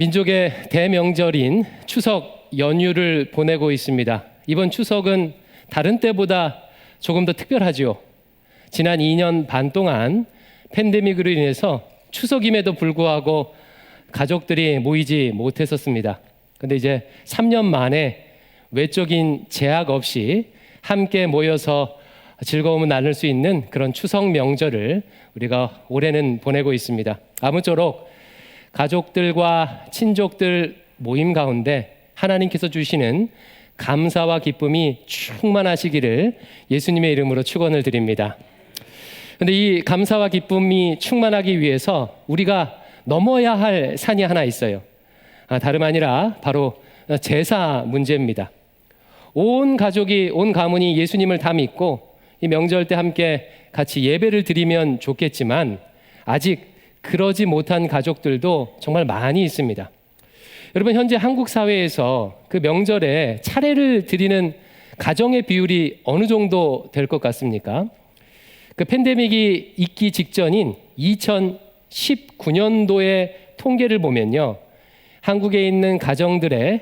민족의 대명절인 추석 연휴를 보내고 있습니다. 이번 추석은 다른 때보다 조금 더 특별하죠. 지난 2년 반 동안 팬데믹으로 인해서 추석임에도 불구하고 가족들이 모이지 못했었습니다. 근데 이제 3년 만에 외적인 제약 없이 함께 모여서 즐거움을 나눌 수 있는 그런 추석 명절을 우리가 올해는 보내고 있습니다. 아무쪼록 가족들과 친족들 모임 가운데 하나님께서 주시는 감사와 기쁨이 충만하시기를 예수님의 이름으로 축원을 드립니다. 그런데 이 감사와 기쁨이 충만하기 위해서 우리가 넘어야 할 산이 하나 있어요. 다름 아니라 바로 제사 문제입니다. 온 가족이, 온 가문이 예수님을 다 믿고 이 명절 때 함께 같이 예배를 드리면 좋겠지만 아직 그러지 못한 가족들도 정말 많이 있습니다. 여러분, 현재 한국 사회에서 그 명절에 차례를 드리는 가정의 비율이 어느 정도 될 것 같습니까? 그 팬데믹이 있기 직전인 2019년도의 통계를 보면요, 한국에 있는 가정들의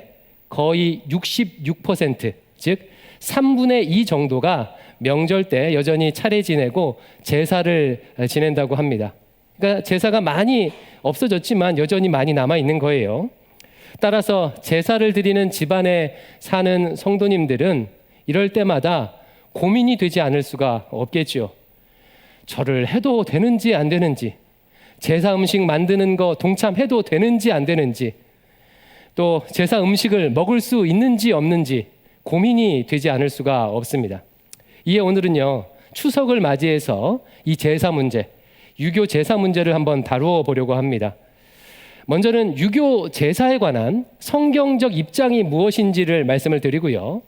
거의 66%, 즉 3분의 2 정도가 명절 때 여전히 차례 지내고 제사를 지낸다고 합니다. 그러니까 제사가 많이 없어졌지만 여전히 많이 남아 있는 거예요. 따라서 제사를 드리는 집안에 사는 성도님들은 이럴 때마다 고민이 되지 않을 수가 없겠죠. 절을 해도 되는지 안 되는지, 제사 음식 만드는 거 동참해도 되는지 안 되는지, 또 제사 음식을 먹을 수 있는지 없는지 고민이 되지 않을 수가 없습니다. 이에 오늘은요, 추석을 맞이해서 이 제사 문제, 유교 제사 문제를 한번 다루어 보려고 합니다. 먼저는 유교 제사에 관한 성경적 입장이 무엇인지를 말씀을 드리고요.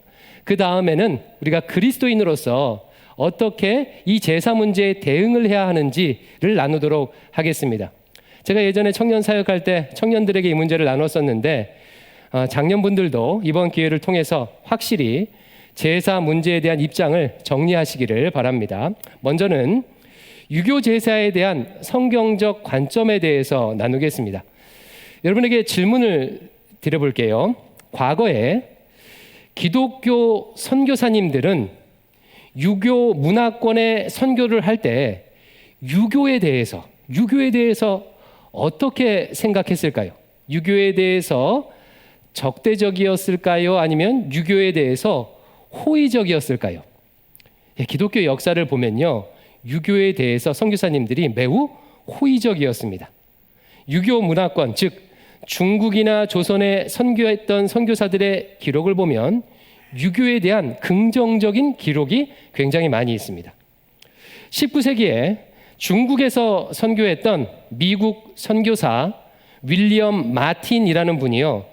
그 다음에는 우리가 그리스도인으로서 어떻게 이 제사 문제에 대응을 해야 하는지를 나누도록 하겠습니다. 제가 예전에 청년 사역할 때 청년들에게 이 문제를 나눴었는데 장년분들도 이번 기회를 통해서 확실히 제사 문제에 대한 입장을 정리하시기를 바랍니다. 먼저는 유교 제사에 대한 성경적 관점에 대해서 나누겠습니다. 여러분에게 질문을 드려볼게요. 과거에 기독교 선교사님들은 유교 문화권의 선교를 할 때 유교에 대해서 어떻게 생각했을까요? 유교에 대해서 적대적이었을까요? 아니면 유교에 대해서 호의적이었을까요? 기독교 역사를 보면요, 유교에 대해서 선교사님들이 매우 호의적이었습니다. 유교 문화권, 즉 중국이나 조선에 선교했던 선교사들의 기록을 보면 유교에 대한 긍정적인 기록이 굉장히 많이 있습니다. 19세기에 중국에서 선교했던 미국 선교사 윌리엄 마틴이라는 분이요,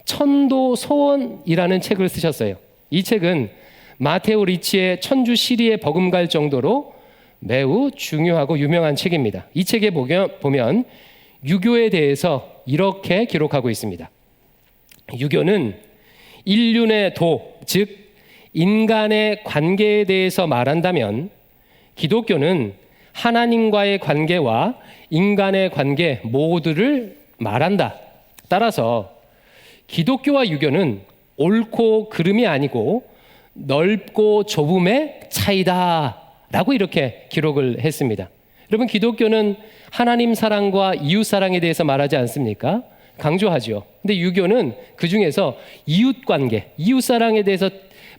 천도 소원이라는 책을 쓰셨어요. 이 책은 마테오 리치의 천주 시리에 버금갈 정도로 매우 중요하고 유명한 책입니다. 이 책에 보면 유교에 대해서 이렇게 기록하고 있습니다. 유교는 인륜의 도, 즉 인간의 관계에 대해서 말한다면 기독교는 하나님과의 관계와 인간의 관계 모두를 말한다. 따라서 기독교와 유교는 옳고 그름이 아니고 넓고 좁음의 차이다 라고 이렇게 기록을 했습니다. 여러분, 기독교는 하나님 사랑과 이웃 사랑에 대해서 말하지 않습니까? 강조하죠. 근데 유교는 그 중에서 이웃 관계, 이웃 사랑에 대해서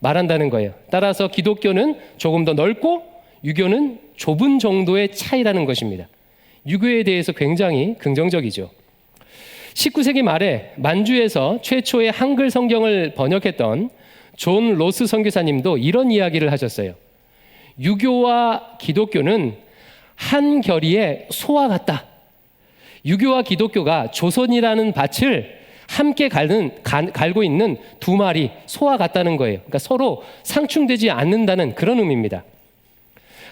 말한다는 거예요. 따라서 기독교는 조금 더 넓고 유교는 좁은 정도의 차이라는 것입니다. 유교에 대해서 굉장히 긍정적이죠. 19세기 말에 만주에서 최초의 한글 성경을 번역했던 존 로스 선교사님도 이런 이야기를 하셨어요. 유교와 기독교는 한 결의의 소와 같다. 유교와 기독교가 조선이라는 밭을 함께 갈고 있는 두 마리 소와 같다는 거예요. 그러니까 서로 상충되지 않는다는 그런 의미입니다.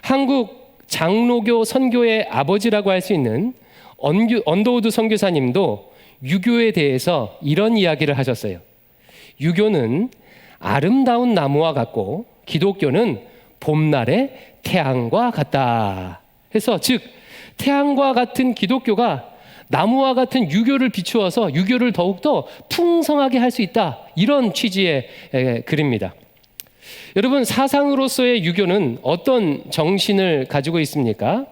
한국 장로교 선교의 아버지라고 할 수 있는 언더우드 선교사님도 유교에 대해서 이런 이야기를 하셨어요. 유교는 아름다운 나무와 같고 기독교는 봄날의 태양과 같다. 해서 즉 태양과 같은 기독교가 나무와 같은 유교를 비추어서 유교를 더욱더 풍성하게 할 수 있다. 이런 취지의 글입니다. 여러분, 사상으로서의 유교는 어떤 정신을 가지고 있습니까?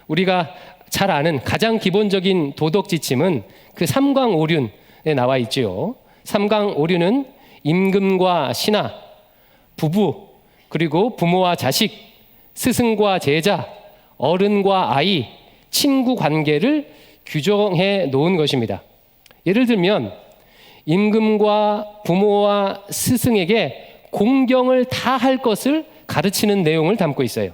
우리가 잘 아는 가장 기본적인 도덕 지침은 그 삼광오륜에 나와 있지요. 삼광오륜은 임금과 신하, 부부, 그리고 부모와 자식, 스승과 제자, 어른과 아이, 친구 관계를 규정해 놓은 것입니다. 예를 들면 임금과 부모와 스승에게 공경을 다 할 것을 가르치는 내용을 담고 있어요.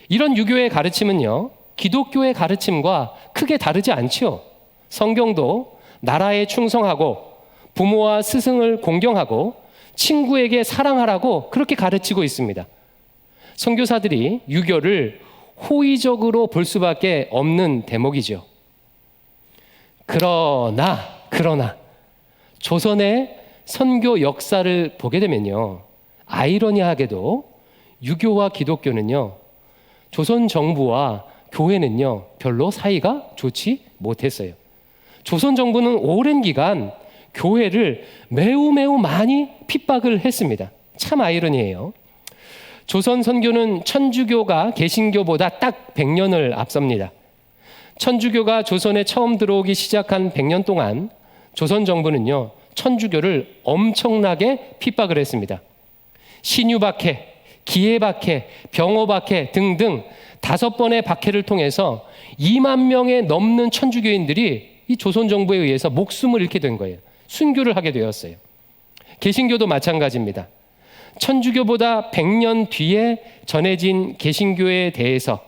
이런 유교의 가르침은요, 기독교의 가르침과 크게 다르지 않죠. 성경도 나라에 충성하고 부모와 스승을 공경하고 친구에게 사랑하라고 그렇게 가르치고 있습니다. 선교사들이 유교를 호의적으로 볼 수밖에 없는 대목이죠. 그러나 조선의 선교 역사를 보게 되면요, 아이러니하게도 유교와 기독교는요, 조선 정부와 교회는요 별로 사이가 좋지 못했어요. 조선 정부는 오랜 기간 교회를 매우 많이 핍박을 했습니다. 참 아이러니해요. 조선 선교는 천주교가 개신교보다 딱 100년을 앞섭니다. 천주교가 조선에 처음 들어오기 시작한 100년 동안 조선 정부는요 천주교를 엄청나게 핍박을 했습니다. 신유박해, 기해박해, 병호박해 등등 5번의 박해를 통해서 2만 명에 넘는 천주교인들이 이 조선 정부에 의해서 목숨을 잃게 된 거예요. 순교를 하게 되었어요. 개신교도 마찬가지입니다. 천주교보다 100년 뒤에 전해진 개신교에 대해서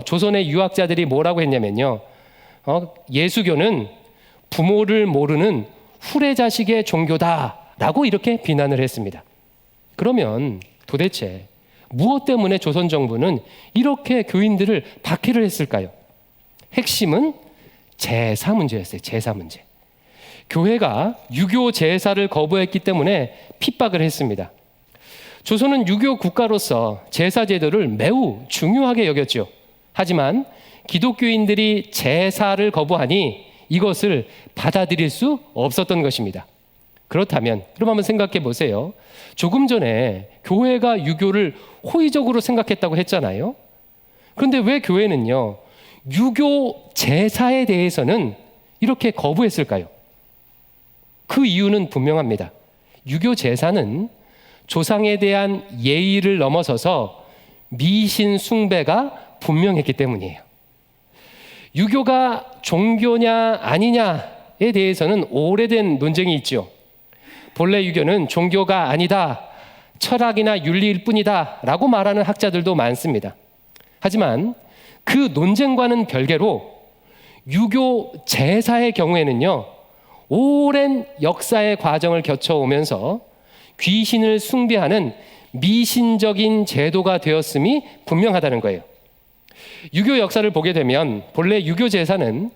조선의 유학자들이 뭐라고 했냐면요, 예수교는 부모를 모르는 후레자식의 종교다라고 이렇게 비난을 했습니다. 그러면 도대체 무엇 때문에 조선 정부는 이렇게 교인들을 박해를 했을까요? 핵심은 제사 문제였어요. 제사 문제. 교회가 유교 제사를 거부했기 때문에 핍박을 했습니다. 조선은 유교 국가로서 제사 제도를 매우 중요하게 여겼죠. 하지만 기독교인들이 제사를 거부하니 이것을 받아들일 수 없었던 것입니다. 그렇다면 그럼 한번 생각해 보세요. 조금 전에 교회가 유교를 호의적으로 생각했다고 했잖아요. 그런데 왜 교회는요 유교 제사에 대해서는 이렇게 거부했을까요? 그 이유는 분명합니다. 유교 제사는 조상에 대한 예의를 넘어서서 미신 숭배가 분명했기 때문이에요. 유교가 종교냐 아니냐에 대해서는 오래된 논쟁이 있죠. 본래 유교는 종교가 아니다, 철학이나 윤리일 뿐이다 라고 말하는 학자들도 많습니다. 하지만 그 논쟁과는 별개로 유교 제사의 경우에는요 오랜 역사의 과정을 거쳐오면서 귀신을 숭배하는 미신적인 제도가 되었음이 분명하다는 거예요. 유교 역사를 보게 되면 본래 유교 제사는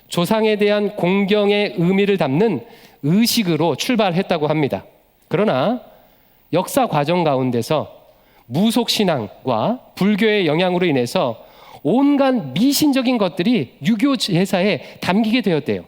조상에 대한 공경의 의미를 담는 의식으로 출발했다고 합니다. 그러나 역사 과정 가운데서 무속신앙과 불교의 영향으로 인해서 온갖 미신적인 것들이 유교 제사에 담기게 되었대요.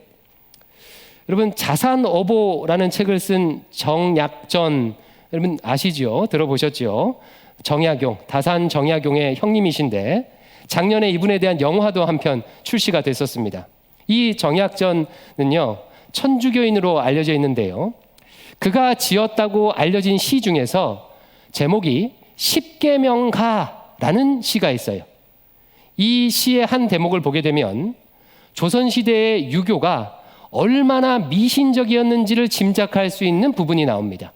여러분, 자산어보라는 책을 쓴 정약전, 여러분 아시죠? 들어보셨죠? 정약용, 다산 정약용의 형님이신데 작년에 이분에 대한 영화도 한 편 출시가 됐었습니다. 이 정약전은요 천주교인으로 알려져 있는데요, 그가 지었다고 알려진 시 중에서 제목이 십계명가라는 시가 있어요. 이 시의 한 대목을 보게 되면 조선시대의 유교가 얼마나 미신적이었는지를 짐작할 수 있는 부분이 나옵니다.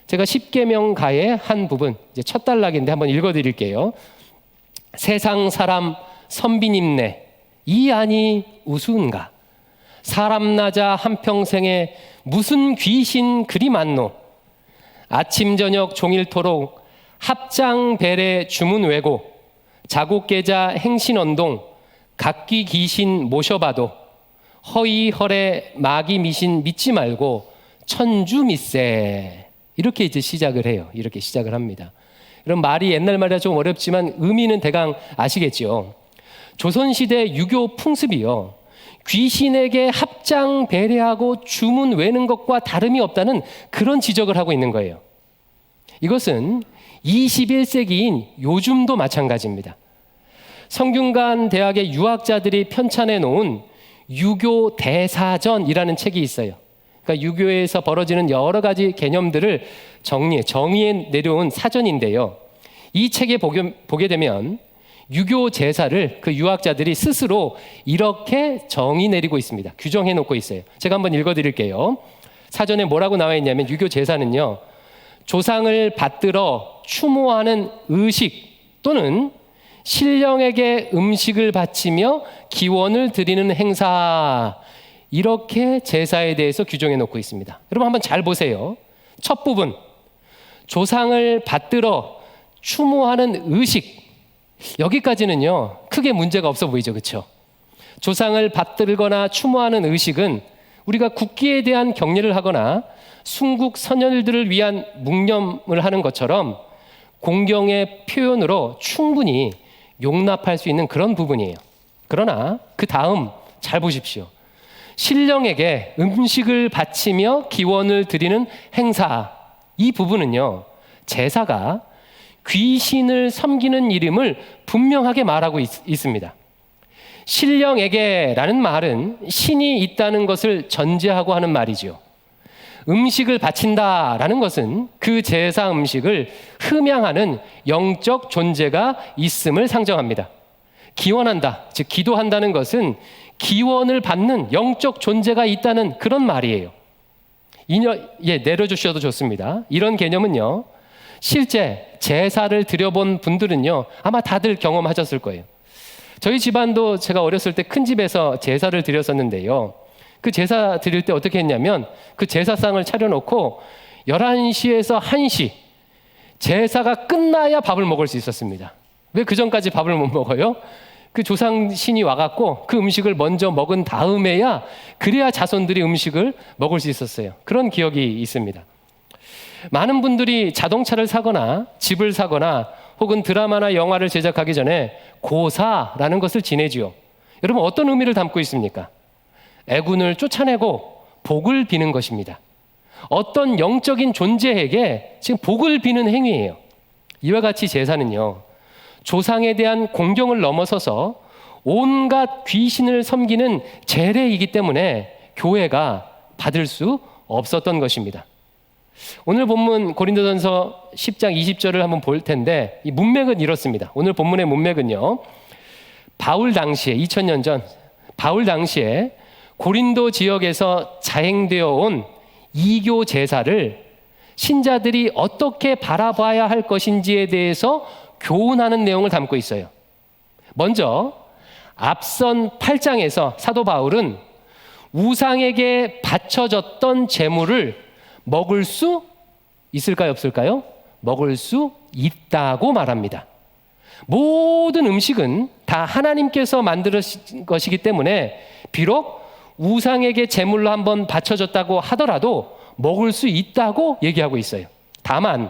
제가 십계명가의 한 부분, 이제 첫 단락인데 한번 읽어드릴게요. 세상 사람 선비님네 이 아니 우스운가, 사람 나자 한평생에 무슨 귀신 그리 많노, 아침 저녁 종일토록 합장 배례 주문 외고, 자고 깨자 행신언동 각기 귀신 모셔봐도 허이허래 마귀 미신 믿지 말고 천주 믿세. 이렇게 이제 시작을 해요. 이렇게 시작을 합니다. 이런 말이 옛날 말이라 좀 어렵지만 의미는 대강 아시겠죠. 조선시대 유교 풍습이요, 귀신에게 합장 배례하고 주문 외는 것과 다름이 없다는 그런 지적을 하고 있는 거예요. 이것은 21세기인 요즘도 마찬가지입니다. 성균관 대학의 유학자들이 편찬해 놓은 유교 대사전이라는 책이 있어요. 그러니까 유교에서 벌어지는 여러 가지 개념들을 정의해 내려온 사전인데요. 이 책에 보게 되면 유교 제사를 그 유학자들이 스스로 이렇게 정의 내리고 있습니다. 규정해 놓고 있어요. 제가 한번 읽어드릴게요. 사전에 뭐라고 나와 있냐면, 유교 제사는요, 조상을 받들어 추모하는 의식 또는 신령에게 음식을 바치며 기원을 드리는 행사, 이렇게 제사에 대해서 규정해 놓고 있습니다. 여러분 한번 잘 보세요. 첫 부분, 조상을 받들어 추모하는 의식, 여기까지는요 크게 문제가 없어 보이죠, 그렇죠? 조상을 받들거나 추모하는 의식은 우리가 국기에 대한 경례를 하거나 순국 선열들을 위한 묵념을 하는 것처럼 공경의 표현으로 충분히 용납할 수 있는 그런 부분이에요. 그러나 그 다음 잘 보십시오. 신령에게 음식을 바치며 기원을 드리는 행사, 이 부분은요, 제사가 귀신을 섬기는 이름을 분명하게 말하고 있습니다. 신령에게라는 말은 신이 있다는 것을 전제하고 하는 말이죠. 음식을 바친다라는 것은 그 제사 음식을 흠양하는 영적 존재가 있음을 상정합니다. 기원한다, 즉 기도한다는 것은 기원을 받는 영적 존재가 있다는 그런 말이에요. 내려주셔도 좋습니다. 이런 개념은요, 실제 제사를 드려본 분들은요 아마 다들 경험하셨을 거예요. 저희 집안도 제가 어렸을 때 큰 집에서 제사를 드렸었는데요, 그 제사 드릴 때 어떻게 했냐면, 그 제사상을 차려놓고 11시에서 1시 제사가 끝나야 밥을 먹을 수 있었습니다. 왜 그 전까지 밥을 못 먹어요? 그 조상신이 와갖고 그 음식을 먼저 먹은 다음에야, 그래야 자손들이 음식을 먹을 수 있었어요. 그런 기억이 있습니다. 많은 분들이 자동차를 사거나 집을 사거나 혹은 드라마나 영화를 제작하기 전에 고사라는 것을 지내지요. 여러분 어떤 의미를 담고 있습니까? 애군을 쫓아내고 복을 비는 것입니다. 어떤 영적인 존재에게 지금 복을 비는 행위예요. 이와 같이 제사는요, 조상에 대한 공경을 넘어서서 온갖 귀신을 섬기는 제례이기 때문에 교회가 받을 수 없었던 것입니다. 오늘 본문 고린도전서 10장 20절을 한번 볼 텐데, 이 문맥은 이렇습니다. 오늘 본문의 문맥은요, 바울 당시에 2000년 전 바울 당시에 고린도 지역에서 자행되어 온 이교 제사를 신자들이 어떻게 바라봐야 할 것인지에 대해서 교훈하는 내용을 담고 있어요. 먼저 앞선 8장에서 사도 바울은 우상에게 바쳐졌던 제물을 먹을 수 있을까요, 없을까요? 먹을 수 있다고 말합니다. 모든 음식은 다 하나님께서 만드신 것이기 때문에 비록 우상에게 제물로 한번 바쳐졌다고 하더라도 먹을 수 있다고 얘기하고 있어요. 다만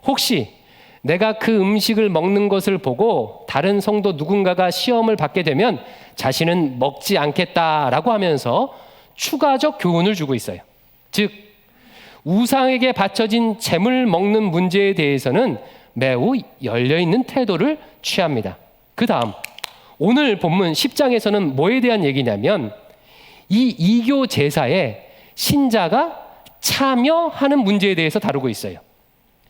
혹시 내가 그 음식을 먹는 것을 보고 다른 성도 누군가가 시험을 받게 되면 자신은 먹지 않겠다라고 하면서 추가적 교훈을 주고 있어요. 즉 우상에게 바쳐진 제물 먹는 문제에 대해서는 매우 열려있는 태도를 취합니다. 그 다음 오늘 본문 10장에서는 뭐에 대한 얘기냐면, 이 이교 제사에 신자가 참여하는 문제에 대해서 다루고 있어요.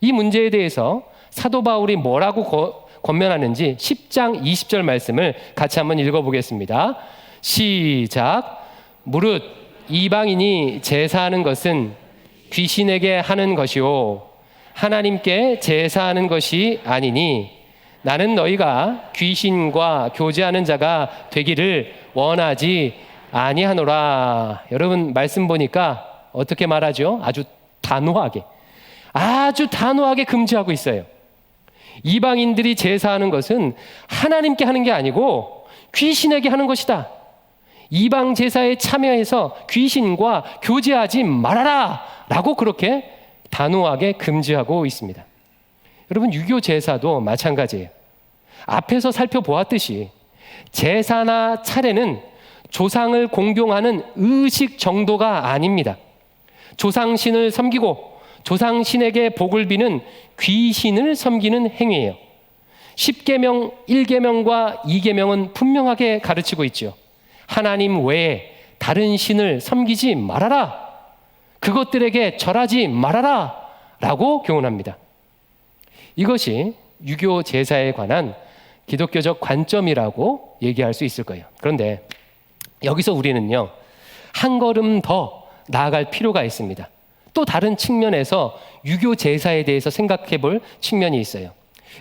이 문제에 대해서 사도 바울이 뭐라고 권면하는지 10장 20절 말씀을 같이 한번 읽어보겠습니다. 시작. 무릇 이방인이 제사하는 것은 귀신에게 하는 것이요 하나님께 제사하는 것이 아니니, 나는 너희가 귀신과 교제하는 자가 되기를 원하지 아니하노라. 여러분 말씀 보니까 어떻게 말하죠? 아주 단호하게 금지하고 있어요. 이방인들이 제사하는 것은 하나님께 하는 게 아니고 귀신에게 하는 것이다. 이방 제사에 참여해서 귀신과 교제하지 말아라 라고 그렇게 단호하게 금지하고 있습니다. 여러분 유교 제사도 마찬가지예요. 앞에서 살펴보았듯이 제사나 차례는 조상을 공경하는 의식 정도가 아닙니다. 조상신을 섬기고 조상신에게 복을 비는 귀신을 섬기는 행위예요. 10계명 1계명과 2계명은 분명하게 가르치고 있죠. 하나님 외에 다른 신을 섬기지 말아라. 그것들에게 절하지 말아라. 라고 교훈합니다. 이것이 유교 제사에 관한 기독교적 관점이라고 얘기할 수 있을 거예요. 그런데 여기서 우리는요, 한 걸음 더 나아갈 필요가 있습니다. 또 다른 측면에서 유교 제사에 대해서 생각해 볼 측면이 있어요.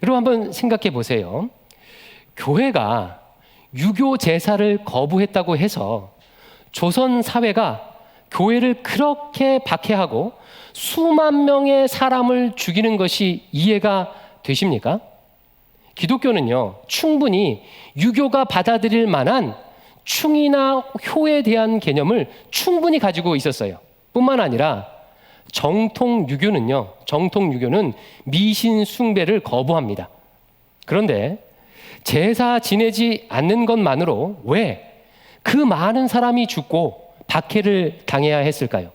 여러분 한번 생각해 보세요. 교회가 유교 제사를 거부했다고 해서 조선 사회가 교회를 그렇게 박해하고 수만 명의 사람을 죽이는 것이 이해가 되십니까? 기독교는요, 충분히 유교가 받아들일 만한 충이나 효에 대한 개념을 충분히 가지고 있었어요. 뿐만 아니라 정통 유교는 미신 숭배를 거부합니다. 그런데 제사 지내지 않는 것만으로 왜 그 많은 사람이 죽고 박해를 당해야 했을까요?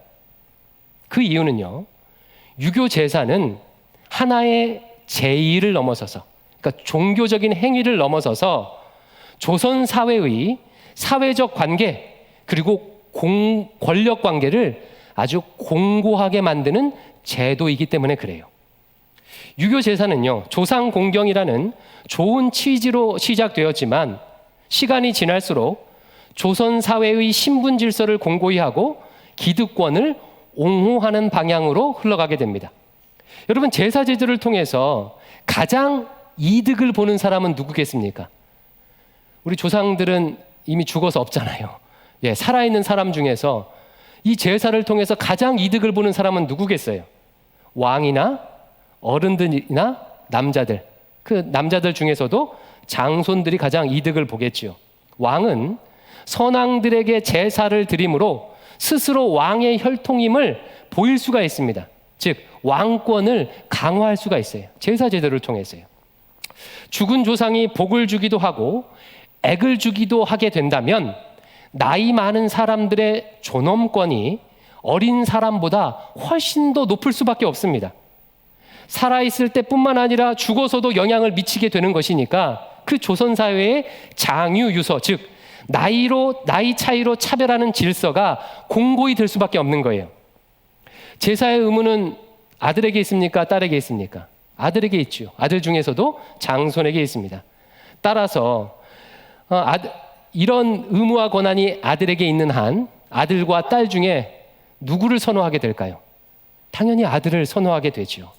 그 이유는요, 유교 제사는 하나의 제의를 넘어서서, 그러니까 종교적인 행위를 넘어서서 조선 사회의 사회적 관계 그리고 권력 관계를 아주 공고하게 만드는 제도이기 때문에 그래요. 유교 제사는요, 조상 공경이라는 좋은 취지로 시작되었지만 시간이 지날수록 조선 사회의 신분 질서를 공고히 하고 기득권을 옹호하는 방향으로 흘러가게 됩니다. 여러분, 제사 제도를 통해서 가장 이득을 보는 사람은 누구겠습니까? 우리 조상들은 이미 죽어서 없잖아요. 예, 살아있는 사람 중에서 이 제사를 통해서 가장 이득을 보는 사람은 누구겠어요? 왕이나 어른들이나 남자들. 그 남자들 중에서도 장손들이 가장 이득을 보겠지요. 왕은 선왕들에게 제사를 드림으로 스스로 왕의 혈통임을 보일 수가 있습니다. 즉 왕권을 강화할 수가 있어요. 제사 제도를 통해서요. 죽은 조상이 복을 주기도 하고 액을 주기도 하게 된다면 나이 많은 사람들의 존엄권이 어린 사람보다 훨씬 더 높을 수밖에 없습니다. 살아있을 때뿐만 아니라 죽어서도 영향을 미치게 되는 것이니까 그 조선 사회의 장유유서, 즉 나이 차이로 차별하는 질서가 공고히 될 수밖에 없는 거예요. 제사의 의무는 아들에게 있습니까? 딸에게 있습니까? 아들에게 있죠. 아들 중에서도 장손에게 있습니다. 따라서 이런 의무와 권한이 아들에게 있는 한 아들과 딸 중에 누구를 선호하게 될까요? 당연히 아들을 선호하게 되죠.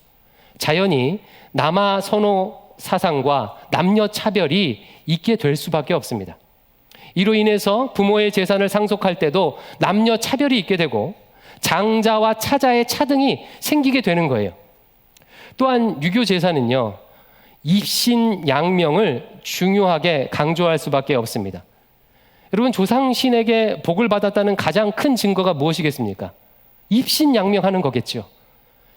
자연히 남아 선호 사상과 남녀 차별이 있게 될 수밖에 없습니다. 이로 인해서 부모의 재산을 상속할 때도 남녀 차별이 있게 되고 장자와 차자의 차등이 생기게 되는 거예요. 또한 유교 제사는요, 입신양명을 중요하게 강조할 수밖에 없습니다. 여러분, 조상신에게 복을 받았다는 가장 큰 증거가 무엇이겠습니까? 입신양명하는 거겠죠.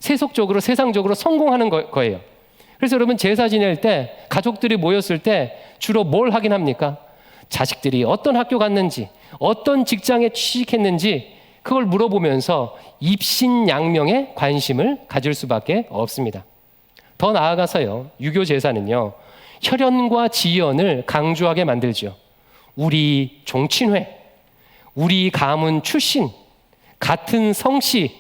세속적으로 세상적으로 성공하는 거예요. 그래서 여러분, 제사 지낼 때 가족들이 모였을 때 주로 뭘 하긴 합니까? 자식들이 어떤 학교 갔는지, 어떤 직장에 취직했는지 그걸 물어보면서 입신양명에 관심을 가질 수밖에 없습니다. 더 나아가서요, 유교 제사는요, 혈연과 지연을 강조하게 만들죠. 우리 종친회, 우리 가문 출신, 같은 성씨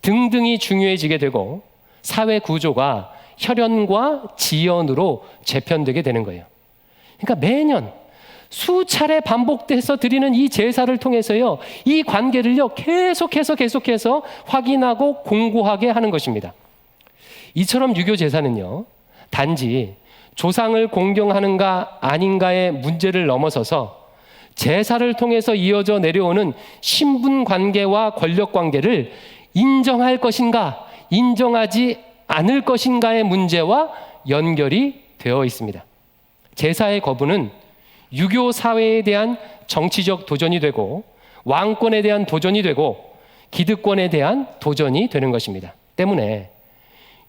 등등이 중요해지게 되고 사회 구조가 혈연과 지연으로 재편되게 되는 거예요. 그러니까 매년 수차례 반복돼서 드리는 이 제사를 통해서요, 이 관계를요 계속해서 확인하고 공고하게 하는 것입니다. 이처럼 유교 제사는요, 단지 조상을 공경하는가 아닌가의 문제를 넘어서서 제사를 통해서 이어져 내려오는 신분 관계와 권력 관계를 인정할 것인가 인정하지 않을 것인가의 문제와 연결이 되어 있습니다. 제사의 거부는 유교 사회에 대한 정치적 도전이 되고 왕권에 대한 도전이 되고 기득권에 대한 도전이 되는 것입니다. 때문에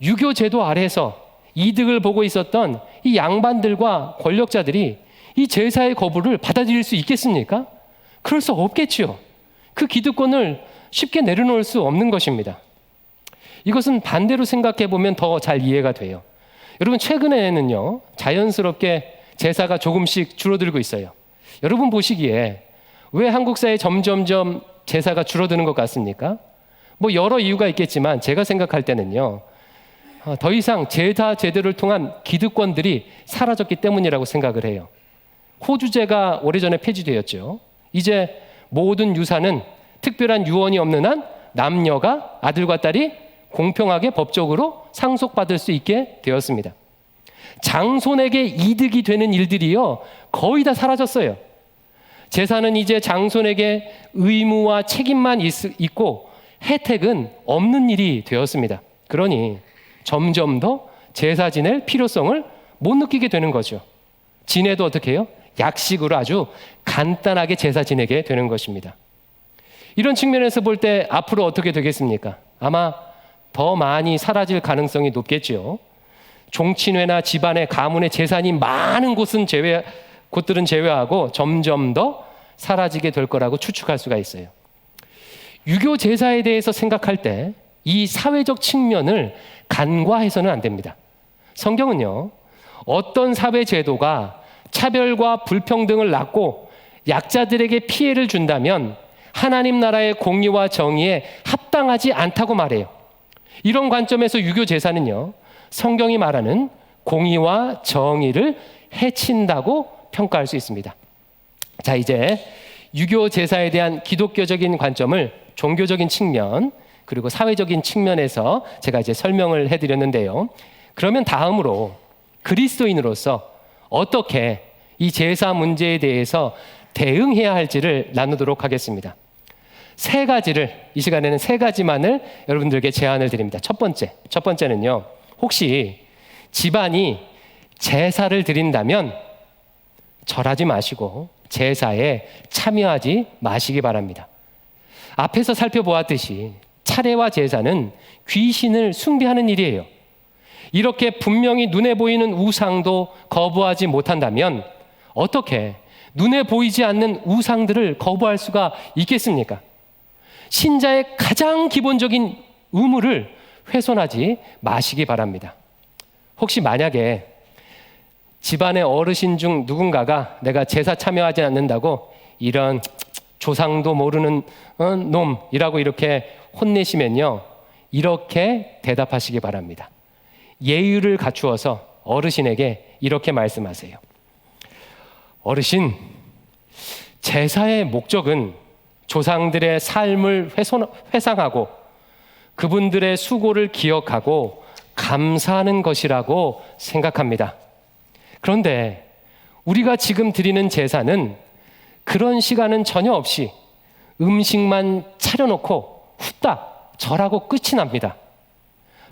유교 제도 아래에서 이득을 보고 있었던 이 양반들과 권력자들이 이 제사의 거부를 받아들일 수 있겠습니까? 그럴 수 없겠지요. 그 기득권을 쉽게 내려놓을 수 없는 것입니다. 이것은 반대로 생각해 보면 더 잘 이해가 돼요. 여러분, 최근에는요, 자연스럽게 제사가 조금씩 줄어들고 있어요. 여러분 보시기에 왜 한국 사회에 점점점 제사가 줄어드는 것 같습니까? 뭐 여러 이유가 있겠지만 제가 생각할 때는요, 더 이상 제사 제도를 통한 기득권들이 사라졌기 때문이라고 생각을 해요. 호주제가 오래전에 폐지되었죠. 이제 모든 유산은 특별한 유언이 없는 한 남녀가, 아들과 딸이 공평하게 법적으로 상속받을 수 있게 되었습니다. 장손에게 이득이 되는 일들이요, 거의 다 사라졌어요. 제사는 이제 장손에게 의무와 책임만 있고 혜택은 없는 일이 되었습니다. 그러니 점점 더 제사 지낼 필요성을 못 느끼게 되는 거죠. 지내도 어떻게 해요? 약식으로 아주 간단하게 제사 지내게 되는 것입니다. 이런 측면에서 볼 때 앞으로 어떻게 되겠습니까? 아마 더 많이 사라질 가능성이 높겠지요. 종친회나 집안의 가문의 재산이 많은 곳들은 제외하고 점점 더 사라지게 될 거라고 추측할 수가 있어요. 유교 제사에 대해서 생각할 때 이 사회적 측면을 간과해서는 안 됩니다. 성경은요, 어떤 사회 제도가 차별과 불평등을 낳고 약자들에게 피해를 준다면 하나님 나라의 공의와 정의에 합당하지 않다고 말해요. 이런 관점에서 유교 제사는요, 성경이 말하는 공의와 정의를 해친다고 평가할 수 있습니다. 자, 이제 유교 제사에 대한 기독교적인 관점을 종교적인 측면 그리고 사회적인 측면에서 제가 이제 설명을 해드렸는데요. 그러면 다음으로 그리스도인으로서 어떻게 이 제사 문제에 대해서 대응해야 할지를 나누도록 하겠습니다. 이 시간에는 세 가지만을 여러분들께 제안을 드립니다. 첫 번째는요, 혹시 집안이 제사를 드린다면 절하지 마시고 제사에 참여하지 마시기 바랍니다. 앞에서 살펴보았듯이 차례와 제사는 귀신을 숭배하는 일이에요. 이렇게 분명히 눈에 보이는 우상도 거부하지 못한다면 어떻게 눈에 보이지 않는 우상들을 거부할 수가 있겠습니까? 신자의 가장 기본적인 의무를 훼손하지 마시기 바랍니다. 혹시 만약에 집안의 어르신 중 누군가가 내가 제사 참여하지 않는다고 이런 조상도 모르는 놈이라고 이렇게 혼내시면요, 이렇게 대답하시기 바랍니다. 예의를 갖추어서 어르신에게 이렇게 말씀하세요. 어르신, 제사의 목적은 조상들의 삶을 회상하고 그분들의 수고를 기억하고 감사하는 것이라고 생각합니다. 그런데 우리가 지금 드리는 제사는 그런 시간은 전혀 없이 음식만 차려놓고 후딱 절하고 끝이 납니다.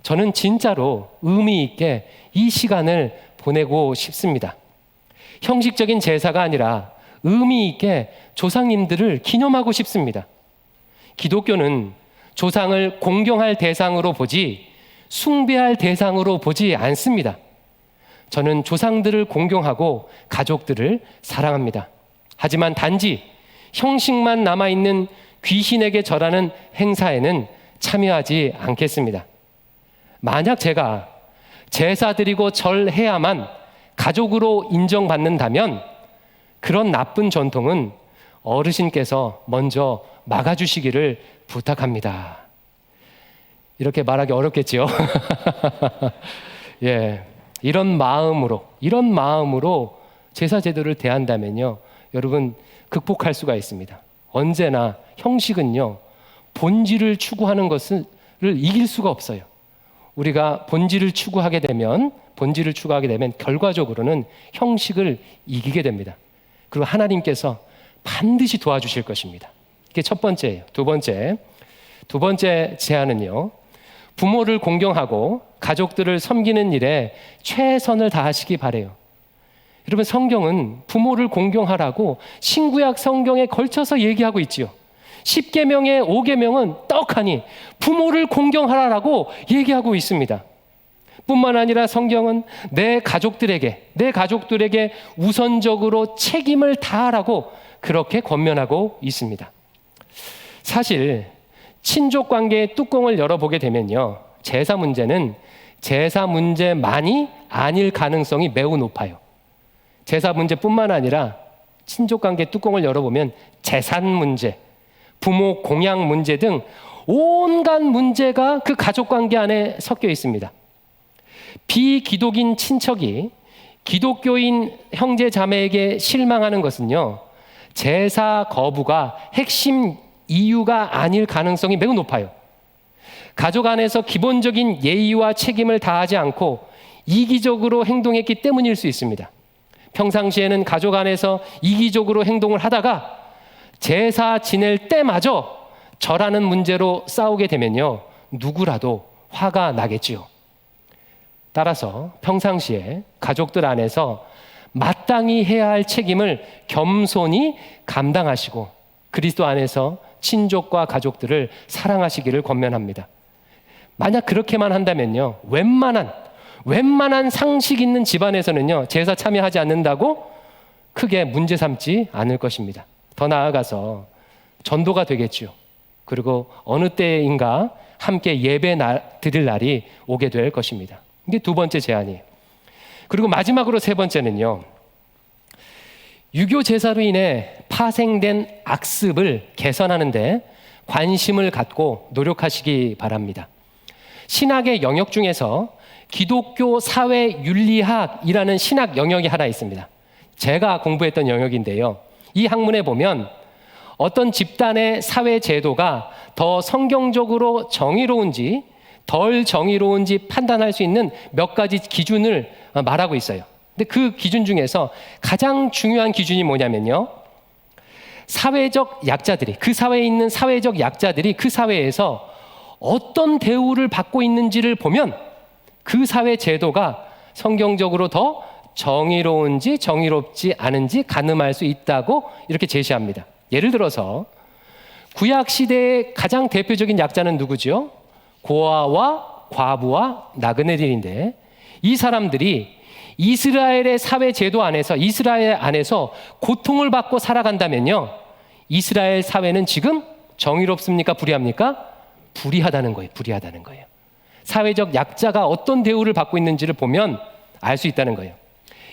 저는 진짜로 의미 있게 이 시간을 보내고 싶습니다. 형식적인 제사가 아니라 의미 있게 조상님들을 기념하고 싶습니다. 기독교는 조상을 공경할 대상으로 보지 숭배할 대상으로 보지 않습니다. 저는 조상들을 공경하고 가족들을 사랑합니다. 하지만 단지 형식만 남아있는 귀신에게 절하는 행사에는 참여하지 않겠습니다. 만약 제가 제사 드리고 절해야만 가족으로 인정받는다면 그런 나쁜 전통은 어르신께서 먼저 막아주시기를 부탁합니다. 이렇게 말하기 어렵겠지요. 예, 이런 마음으로 제사 제도를 대한다면요, 여러분 극복할 수가 있습니다. 언제나 형식은요, 본질을 추구하는 것을 이길 수가 없어요. 우리가 본질을 추구하게 되면 결과적으로는 형식을 이기게 됩니다. 그리고 하나님께서 반드시 도와주실 것입니다. 이게 첫 번째예요. 두 번째 제안은요, 부모를 공경하고 가족들을 섬기는 일에 최선을 다하시기 바래요. 여러분, 성경은 부모를 공경하라고 신구약 성경에 걸쳐서 얘기하고 있지요. 10계명의 5계명은 떡하니 부모를 공경하라고 얘기하고 있습니다. 뿐만 아니라 성경은 내 가족들에게 우선적으로 책임을 다하라고 그렇게 권면하고 있습니다. 사실 친족 관계의 뚜껑을 열어보게 되면요, 제사 문제는 제사 문제만이 아닐 가능성이 매우 높아요. 제사 문제뿐만 아니라 친족 관계 뚜껑을 열어보면 재산 문제, 부모 공양 문제 등 온갖 문제가 그 가족 관계 안에 섞여 있습니다. 비기독인 친척이 기독교인 형제 자매에게 실망하는 것은요, 제사 거부가 핵심 이유가 아닐 가능성이 매우 높아요. 가족 안에서 기본적인 예의와 책임을 다하지 않고 이기적으로 행동했기 때문일 수 있습니다. 평상시에는 가족 안에서 이기적으로 행동을 하다가 제사 지낼 때마저 절하는 문제로 싸우게 되면요, 누구라도 화가 나겠지요. 따라서 평상시에 가족들 안에서 마땅히 해야 할 책임을 겸손히 감당하시고 그리스도 안에서 친족과 가족들을 사랑하시기를 권면합니다. 만약 그렇게만 한다면요, 웬만한 상식 있는 집안에서는요, 제사 참여하지 않는다고 크게 문제 삼지 않을 것입니다. 더 나아가서 전도가 되겠죠. 그리고 어느 때인가 함께 예배 드릴 날이 오게 될 것입니다. 이게 두 번째 제안이에요. 그리고 마지막으로 세 번째는요, 유교 제사로 인해 파생된 악습을 개선하는 데 관심을 갖고 노력하시기 바랍니다. 신학의 영역 중에서 기독교 사회윤리학이라는 신학 영역이 하나 있습니다. 제가 공부했던 영역인데요, 이 학문에 보면 어떤 집단의 사회 제도가 더 성경적으로 정의로운지 덜 정의로운지 판단할 수 있는 몇 가지 기준을 말하고 있어요. 근데 그 기준 중에서 가장 중요한 기준이 뭐냐면요, 사회적 약자들이, 그 사회에 있는 사회적 약자들이 그 사회에서 어떤 대우를 받고 있는지를 보면 그 사회 제도가 성경적으로 더 정의로운지 정의롭지 않은지 가늠할 수 있다고 이렇게 제시합니다. 예를 들어서 구약 시대의 가장 대표적인 약자는 누구죠? 고아와 과부와 나그네들인데, 이 사람들이 이스라엘의 사회 제도 안에서, 이스라엘 안에서 고통을 받고 살아간다면요, 이스라엘 사회는 지금 정의롭습니까? 불의합니까? 불의하다는 거예요. 불의하다는 거예요. 사회적 약자가 어떤 대우를 받고 있는지를 보면 알 수 있다는 거예요.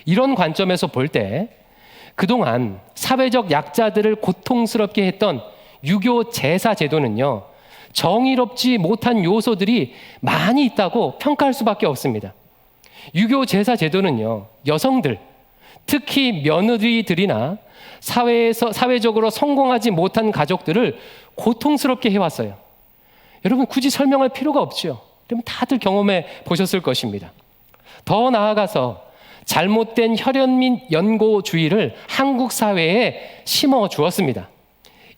이런 관점에서 볼 때 그동안 사회적 약자들을 고통스럽게 했던 유교 제사 제도는요, 정의롭지 못한 요소들이 많이 있다고 평가할 수밖에 없습니다. 유교 제사 제도는요, 여성들, 특히 며느리들이나 사회적으로 성공하지 못한 가족들을 고통스럽게 해왔어요. 여러분, 굳이 설명할 필요가 없죠. 그러면 다들 경험해 보셨을 것입니다. 더 나아가서 잘못된 혈연 및 연고주의를 한국 사회에 심어 주었습니다.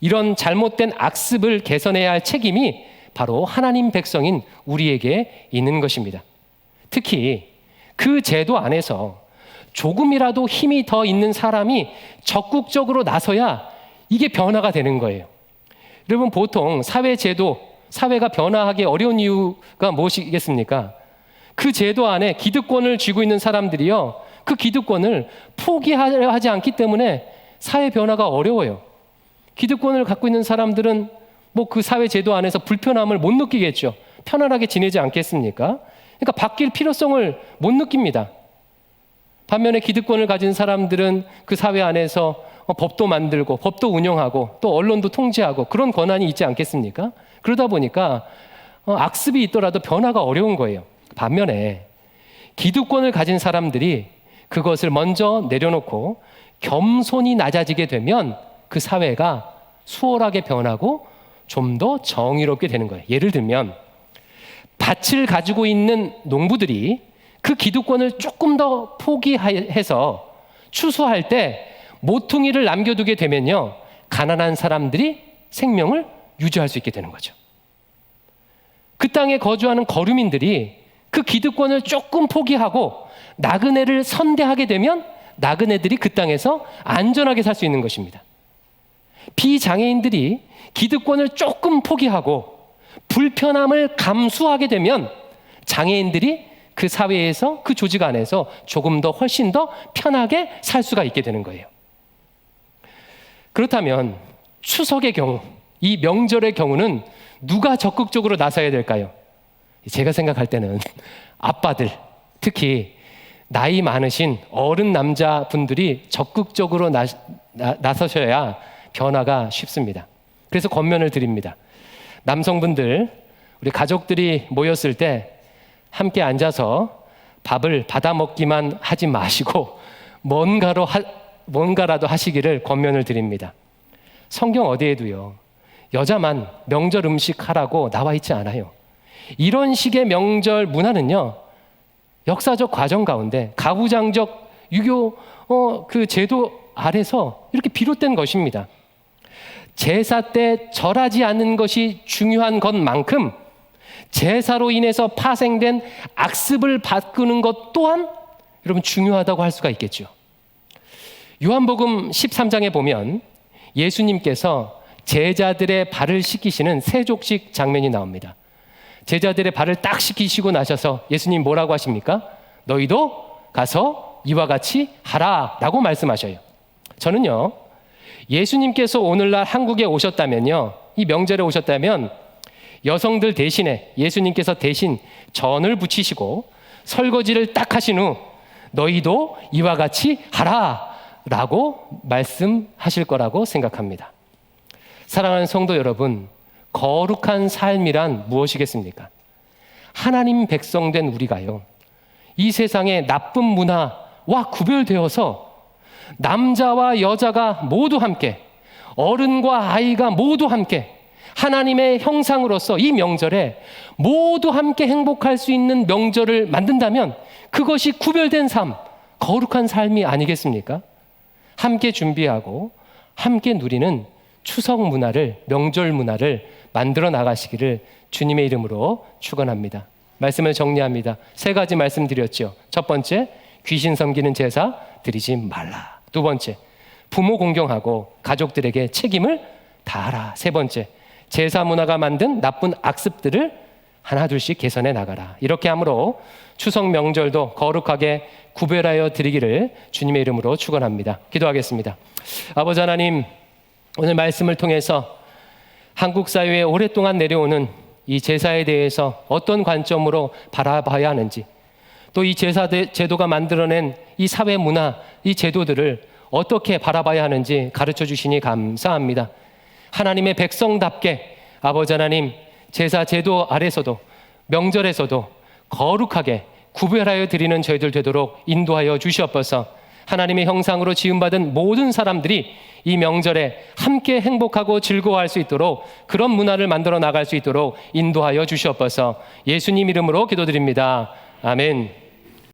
이런 잘못된 악습을 개선해야 할 책임이 바로 하나님 백성인 우리에게 있는 것입니다. 특히 그 제도 안에서 조금이라도 힘이 더 있는 사람이 적극적으로 나서야 이게 변화가 되는 거예요. 여러분, 보통 사회가 변화하기 어려운 이유가 무엇이겠습니까? 그 제도 안에 기득권을 쥐고 있는 사람들이요, 그 기득권을 포기하려 하지 않기 때문에 사회 변화가 어려워요. 기득권을 갖고 있는 사람들은 그 사회 제도 안에서 불편함을 못 느끼겠죠. 편안하게 지내지 않겠습니까? 그러니까 바뀔 필요성을 못 느낍니다. 반면에 기득권을 가진 사람들은 그 사회 안에서 법도 만들고 법도 운영하고 또 언론도 통제하고 그런 권한이 있지 않겠습니까? 그러다 보니까 악습이 있더라도 변화가 어려운 거예요. 반면에 기득권을 가진 사람들이 그것을 먼저 내려놓고 겸손히 낮아지게 되면 그 사회가 수월하게 변하고 좀 더 정의롭게 되는 거예요. 예를 들면 밭을 가지고 있는 농부들이 그 기득권을 조금 더 포기해서 추수할 때 모퉁이를 남겨두게 되면요, 가난한 사람들이 생명을 유지할 수 있게 되는 거죠. 그 땅에 거주하는 거류민들이 그 기득권을 조금 포기하고 나그네를 선대하게 되면 나그네들이 그 땅에서 안전하게 살 수 있는 것입니다. 비장애인들이 기득권을 조금 포기하고 불편함을 감수하게 되면 장애인들이 그 사회에서, 그 조직 안에서 조금 더 훨씬 더 편하게 살 수가 있게 되는 거예요. 그렇다면 추석의 경우, 이 명절의 경우는 누가 적극적으로 나서야 될까요? 제가 생각할 때는 아빠들, 특히 나이 많으신 어른 남자분들이 적극적으로 나서셔야 변화가 쉽습니다. 그래서 권면을 드립니다. 남성분들, 우리 가족들이 모였을 때 함께 앉아서 밥을 받아 먹기만 하지 마시고 뭔가라도 하시기를 권면을 드립니다. 성경 어디에도요, 여자만 명절 음식 하라고 나와 있지 않아요. 이런 식의 명절 문화는요, 역사적 과정 가운데 가부장적 유교 그 제도 아래서 이렇게 비롯된 것입니다. 제사 때 절하지 않는 것이 중요한 것만큼 제사로 인해서 파생된 악습을 바꾸는 것 또한 여러분 중요하다고 할 수가 있겠죠. 요한복음 13장에 보면 예수님께서 제자들의 발을 씻기시는 세족식 장면이 나옵니다. 제자들의 발을 딱 씻기시고 나셔서 예수님 뭐라고 하십니까? 너희도 가서 이와 같이 하라 라고 말씀하셔요. 저는요, 예수님께서 오늘날 한국에 오셨다면요, 이 명절에 오셨다면 여성들 대신에 예수님께서 대신 전을 부치시고 설거지를 딱 하신 후 너희도 이와 같이 하라 라고 말씀하실 거라고 생각합니다. 사랑하는 성도 여러분, 거룩한 삶이란 무엇이겠습니까? 하나님 백성된 우리가요, 이 세상의 나쁜 문화와 구별되어서 남자와 여자가 모두 함께, 어른과 아이가 모두 함께 하나님의 형상으로서 이 명절에 모두 함께 행복할 수 있는 명절을 만든다면 그것이 구별된 삶, 거룩한 삶이 아니겠습니까? 함께 준비하고 함께 누리는 추석 문화를, 명절 문화를 만들어 나가시기를 주님의 이름으로 축원합니다. 말씀을 정리합니다. 3가지 말씀드렸죠. 첫 번째, 귀신 섬기는 제사 드리지 말라. 두 번째, 부모 공경하고 가족들에게 책임을 다하라. 세 번째, 제사 문화가 만든 나쁜 악습들을 하나둘씩 개선해 나가라. 이렇게 함으로 추석 명절도 거룩하게 구별하여 드리기를 주님의 이름으로 축원합니다. 기도하겠습니다. 아버지 하나님, 오늘 말씀을 통해서 한국 사회에 오랫동안 내려오는 이 제사에 대해서 어떤 관점으로 바라봐야 하는지, 또 이 제사 제도가 만들어낸 이 사회 문화, 이 제도들을 어떻게 바라봐야 하는지 가르쳐 주시니 감사합니다. 하나님의 백성답게 아버지 하나님, 제사 제도 아래서도 명절에서도 거룩하게 구별하여 드리는 저희들 되도록 인도하여 주시옵소서. 하나님의 형상으로 지음받은 모든 사람들이 이 명절에 함께 행복하고 즐거워할 수 있도록, 그런 문화를 만들어 나갈 수 있도록 인도하여 주시옵소서. 예수님 이름으로 기도드립니다. 아멘.